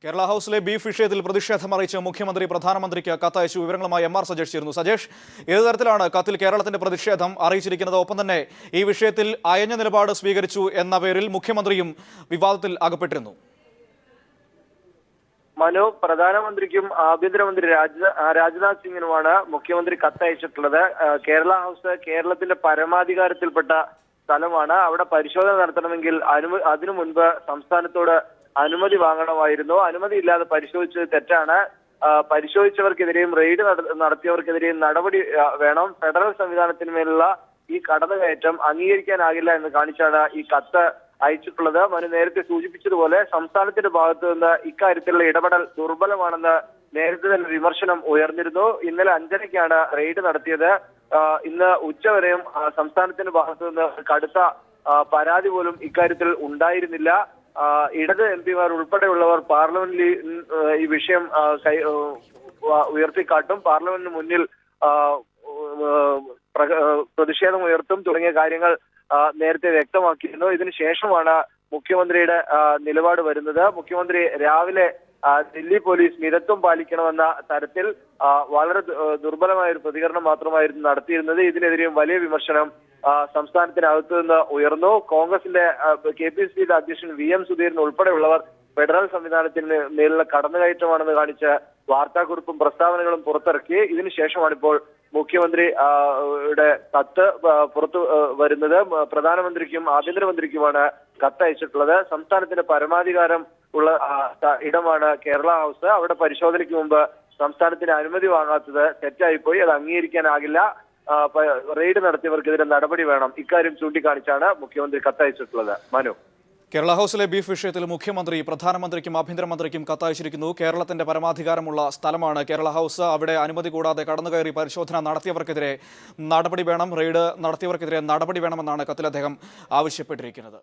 കേരള ഹൗസിലെ ബീഫ് വിഷയത്തിൽ പ്രതിഷേധം അറിയിച്ച് മുഖ്യമന്ത്രി പ്രധാനമന്ത്രിക്ക് കത്തയച്ചു. വിവരങ്ങളുമായി എം.ആർ. സജേഷ് ചേരുന്നു. സജേഷ്, ഏതു തരത്തിലാണ് കത്തിൽ കേരളത്തിന്റെ പ്രതിഷേധം അറിയിച്ചിരിക്കുന്നത്? ഒപ്പം തന്നെ ഈ വിഷയത്തിൽ അയഞ്ഞ നിലപാട് സ്വീകരിച്ചു എന്ന പേരിൽ മുഖ്യമന്ത്രിയും വിവാദത്തിൽ അകപ്പെട്ടിരുന്നു. മനു, പ്രധാനമന്ത്രിക്കും ആഭ്യന്തരമന്ത്രി രാജ്നാഥ് സിംഗിനുമാണ് മുഖ്യമന്ത്രി കത്തയച്ചിട്ടുള്ളത്. കേരള ഹൗസ് കേരളത്തിന്റെ പരമാധികാരത്തിൽപ്പെട്ട സ്ഥലമാണ്. അവിടെ പരിശോധന നടത്തണമെങ്കിൽ അതിനു മുൻപ് സംസ്ഥാനത്തോട് അനുമതി വാങ്ങണമായിരുന്നു. അനുമതി ഇല്ലാതെ പരിശോധിച്ചത് തെറ്റാണ്. പരിശോധിച്ചവർക്കെതിരെയും റെയ്ഡ് നടത്തിയവർക്കെതിരെയും നടപടി വേണം. ഫെഡറൽ സംവിധാനത്തിന്മേലുള്ള ഈ കടന്നുകയറ്റം അംഗീകരിക്കാനാകില്ല എന്ന് കാണിച്ചാണ് ഈ കത്ത് അയച്ചിട്ടുള്ളത്. മനു നേരത്തെ സൂചിപ്പിച്ചതുപോലെ സംസ്ഥാനത്തിന്റെ ഭാഗത്തു നിന്ന് ഇക്കാര്യത്തിലുള്ള ഇടപെടൽ ദുർബലമാണെന്ന് നേരത്തെ തന്നെ വിമർശനം ഉയർന്നിരുന്നു. ഇന്നലെ 5:30-ക്കാണ് റെയ്ഡ് നടത്തിയത്. ഇന്ന് ഉച്ചവരെയും സംസ്ഥാനത്തിന്റെ ഭാഗത്തു നിന്ന് കടുത്ത പരാതി പോലും ഇക്കാര്യത്തിൽ ഉണ്ടായിരുന്നില്ല. ഇടത് എംപിമാർ ഉൾപ്പെടെയുള്ളവർ പാർലമെന്റിൽ ഈ വിഷയം ഉയർത്തിക്കാട്ടും, പാർലമെന്റിന് മുന്നിൽ പ്രതിഷേധം ഉയർത്തും തുടങ്ങിയ കാര്യങ്ങൾ നേരത്തെ വ്യക്തമാക്കിയിരുന്നു. ഇതിനുശേഷമാണ് മുഖ്യമന്ത്രിയുടെ നിലപാട് വരുന്നത്. മുഖ്യമന്ത്രി രാവിലെ ദില്ലി പോലീസ് മിതത്വം പാലിക്കണമെന്ന തരത്തിൽ വളരെ ദുർബലമായ ഒരു പ്രതികരണം മാത്രമായിരുന്നു നടത്തിയിരുന്നത്. ഇതിനെതിരെയും വലിയ വിമർശനം സംസ്ഥാനത്തിനകത്തു നിന്ന് ഉയർന്നു. കോൺഗ്രസിന്റെ KPCC അധ്യക്ഷൻ VM സുധീരൻ ഉൾപ്പെടെയുള്ളവർ ഫെഡറൽ സംവിധാനത്തിന് മേലുള്ള കടന്നുകയറ്റമാണെന്ന് കാണിച്ച് വാർത്താക്കുറിപ്പും പ്രസ്താവനകളും പുറത്തിറക്കി. ഇതിനുശേഷമാണ് ഇപ്പോൾ മുഖ്യമന്ത്രിയുടെ കത്ത് പുറത്തു വരുന്നത്. പ്രധാനമന്ത്രിക്കും ആഭ്യന്തരമന്ത്രിക്കുമാണ് കത്തയച്ചിട്ടുള്ളത്. സംസ്ഥാനത്തിന്റെ പരമാധികാരം ഉള്ള ഇടമാണ് കേരള ഹൗസ്. അവിടെ പരിശോധനയ്ക്ക് മുമ്പ് സംസ്ഥാനത്തിന് അനുമതി വാങ്ങാത്തത് തെറ്റായിപ്പോയി, അത് അംഗീകരിക്കാനാകില്ല. റെയ്ഡ് നടത്തിയവർക്കെതിരെ നടപടി വേണം. ഇക്കാര്യം ചൂണ്ടിക്കാണിച്ചാണ് മുഖ്യമന്ത്രി കത്തയച്ചിട്ടുള്ളത്. മനു, കേരള ഹൗസിലെ ബീഫ് വിഷയത്തിൽ മുഖ്യമന്ത്രി പ്രധാനമന്ത്രിക്കും ആഭ്യന്തരമന്ത്രിക്കും കത്തയച്ചിരിക്കുന്നു. കേരളത്തിന്റെ പരമാധികാരമുള്ള സ്ഥലമാണ് കേരള ഹൗസ്. അവിടെ അനുമതി കൂടാതെ കടന്നുകയറി പരിശോധന നടത്തിയവർക്കെതിരെ നടപടി വേണം, റെയ്ഡ് നടത്തിയവർക്കെതിരെ നടപടി വേണമെന്നാണ് കത്തിൽ അദ്ദേഹം ആവശ്യപ്പെട്ടിരിക്കുന്നത്.